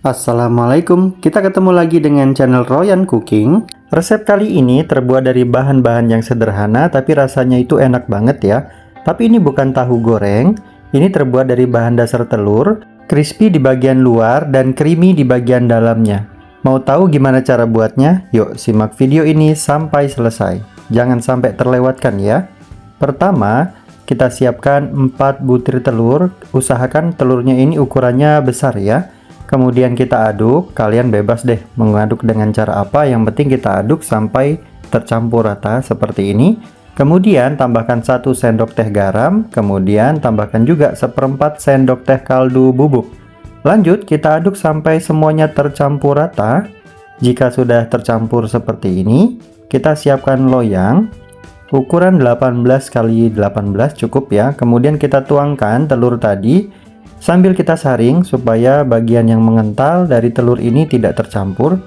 Assalamualaikum, kita ketemu lagi dengan channel Royan Cooking. Resep kali ini terbuat dari bahan-bahan yang sederhana tapi rasanya itu enak banget ya. Tapi ini bukan tahu goreng, ini terbuat dari bahan dasar telur, crispy di bagian luar dan creamy di bagian dalamnya. Mau tahu gimana cara buatnya? Yuk simak video ini sampai selesai. Jangan sampai terlewatkan ya. Pertama, kita siapkan 4 butir telur, usahakan telurnya ini ukurannya besar ya. Kemudian kita aduk, kalian bebas deh mengaduk dengan cara apa, yang penting kita aduk sampai tercampur rata seperti ini. Kemudian tambahkan 1 sendok teh garam, kemudian tambahkan juga 1/4 sendok teh kaldu bubuk. Lanjut kita aduk sampai semuanya tercampur rata. Jika sudah tercampur seperti ini, kita siapkan loyang. Ukuran 18 x 18 cukup ya. Kemudian kita tuangkan telur tadi sambil kita saring supaya bagian yang mengental dari telur ini tidak tercampur.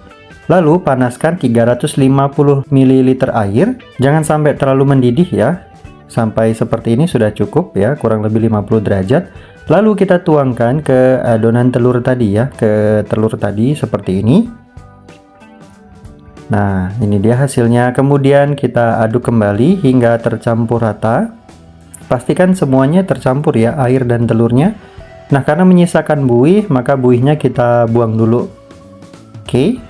Lalu panaskan 350 ml air. Jangan sampai terlalu mendidih ya. Sampai seperti ini sudah cukup ya, kurang lebih 50 derajat. Lalu kita tuangkan ke adonan telur tadi ya, ke telur tadi seperti ini. Nah, ini dia hasilnya. Kemudian kita aduk kembali hingga tercampur rata. Pastikan semuanya tercampur ya, air dan telurnya. Nah, karena menyisakan buih, maka buihnya kita buang dulu. Oke.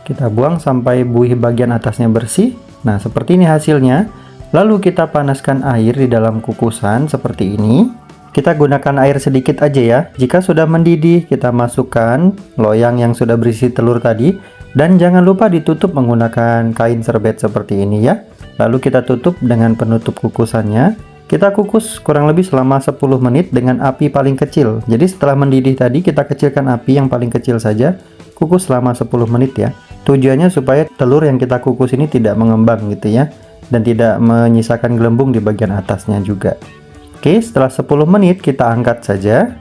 Kita buang sampai buih bagian atasnya bersih. Nah, seperti ini hasilnya. Lalu kita panaskan air di dalam kukusan seperti ini. Kita gunakan air sedikit aja ya. Jika sudah mendidih, kita masukkan loyang yang sudah berisi telur tadi. Dan jangan lupa ditutup menggunakan kain serbet seperti ini ya. Lalu kita tutup dengan penutup kukusannya. Kita kukus kurang lebih selama 10 menit dengan api paling kecil. Jadi setelah mendidih tadi kita kecilkan api yang paling kecil saja. Kukus selama 10 menit ya. Tujuannya supaya telur yang kita kukus ini tidak mengembang gitu ya. Dan tidak menyisakan gelembung di bagian atasnya juga. Oke, setelah 10 menit kita angkat saja.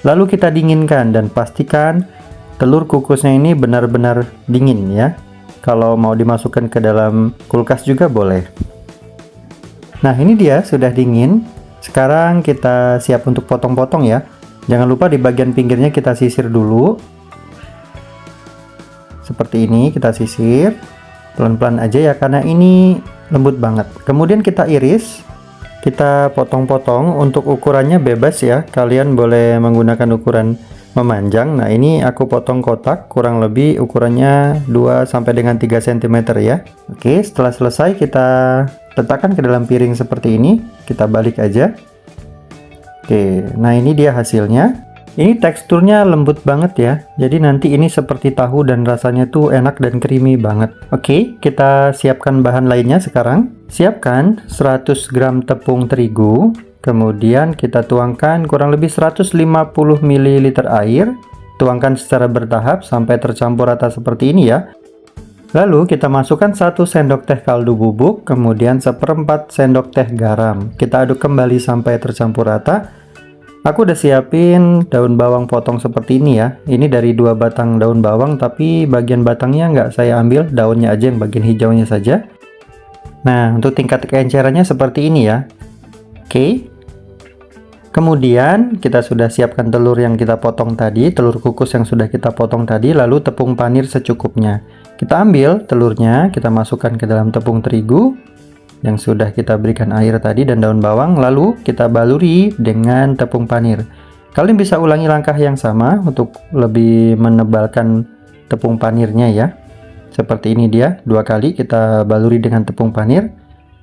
Lalu kita dinginkan dan pastikan telur kukusnya ini benar-benar dingin ya. Kalau mau dimasukkan ke dalam kulkas juga boleh. Nah, ini dia sudah dingin. Sekarang kita siap untuk potong-potong ya. Jangan lupa di bagian pinggirnya kita sisir dulu. Seperti ini kita sisir. Pelan-pelan aja ya karena ini lembut banget. Kemudian kita iris. Kita potong-potong. Untuk ukurannya bebas ya. Kalian boleh menggunakan ukuran memanjang. Nah, ini aku potong kotak, kurang lebih ukurannya 2 sampai dengan 3 cm ya. Oke, setelah selesai kita letakkan ke dalam piring seperti ini. Kita balik aja. Oke, nah ini dia hasilnya. Ini teksturnya lembut banget ya. Jadi nanti ini seperti tahu dan rasanya tuh enak dan creamy banget. Oke, kita siapkan bahan lainnya sekarang. Siapkan 100 gram tepung terigu. Kemudian kita tuangkan kurang lebih 150 ml air. Tuangkan secara bertahap sampai tercampur rata seperti ini ya. Lalu kita masukkan 1 sendok teh kaldu bubuk, kemudian 1/4 sendok teh garam. Kita aduk kembali sampai tercampur rata. Aku udah siapin daun bawang potong seperti ini ya. Ini dari 2 batang daun bawang, tapi bagian batangnya nggak saya ambil, daunnya aja yang bagian hijaunya saja. Nah, untuk tingkat keencerannya seperti ini ya. Oke. Kemudian kita sudah siapkan telur yang kita potong tadi, telur kukus yang sudah kita potong tadi, lalu tepung panir secukupnya. Kita ambil telurnya, kita masukkan ke dalam tepung terigu yang sudah kita berikan air tadi dan daun bawang, lalu kita baluri dengan tepung panir. Kalian bisa ulangi langkah yang sama untuk lebih menebalkan tepung panirnya ya. Seperti ini dia, 2 kali kita baluri dengan tepung panir.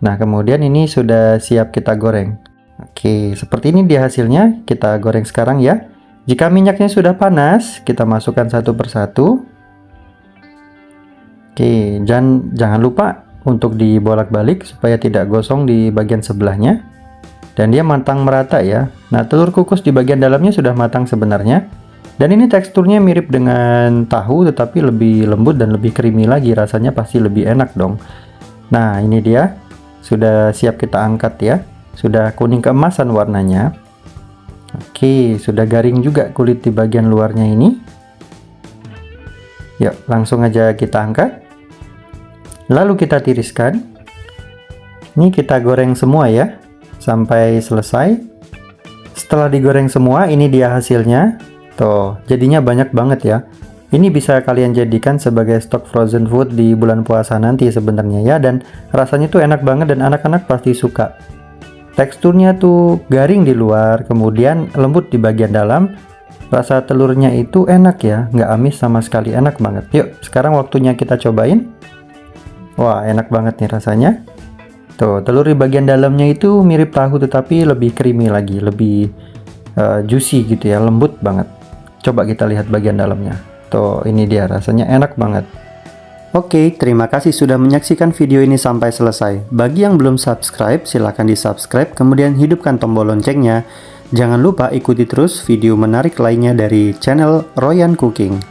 Nah, kemudian ini sudah siap kita goreng. Oke, seperti ini dia hasilnya. Kita goreng sekarang ya. Jika minyaknya sudah panas, kita masukkan satu persatu. Oke, jangan lupa untuk dibolak-balik supaya tidak gosong di bagian sebelahnya. Dan dia matang merata ya. Nah, telur kukus di bagian dalamnya sudah matang sebenarnya. Dan ini teksturnya mirip dengan tahu tetapi lebih lembut dan lebih creamy lagi. Rasanya pasti lebih enak dong. Nah, ini dia. Sudah siap kita angkat ya. Sudah kuning keemasan warnanya. Oke, sudah garing juga kulit di bagian luarnya ini. Yuk, langsung aja kita angkat. Lalu kita tiriskan. Ini kita goreng semua ya, sampai selesai. Setelah digoreng semua, ini dia hasilnya. Tuh, jadinya banyak banget ya. Ini bisa kalian jadikan sebagai stok frozen food di bulan puasa nanti sebenarnya ya, dan rasanya tuh enak banget dan anak-anak pasti suka. Teksturnya tuh garing di luar, kemudian lembut di bagian dalam. Rasa telurnya itu enak ya, nggak amis sama sekali, enak banget. Yuk, sekarang waktunya kita cobain. Wah, enak banget nih rasanya. Tuh, telur di bagian dalamnya itu mirip tahu tetapi lebih creamy lagi, lebih juicy gitu ya, lembut banget. Coba kita lihat bagian dalamnya. Tuh, ini dia rasanya enak banget. Oke, terima kasih sudah menyaksikan video ini sampai selesai. Bagi yang belum subscribe, silahkan di subscribe, kemudian hidupkan tombol loncengnya. Jangan lupa ikuti terus video menarik lainnya dari channel Royan Cooking.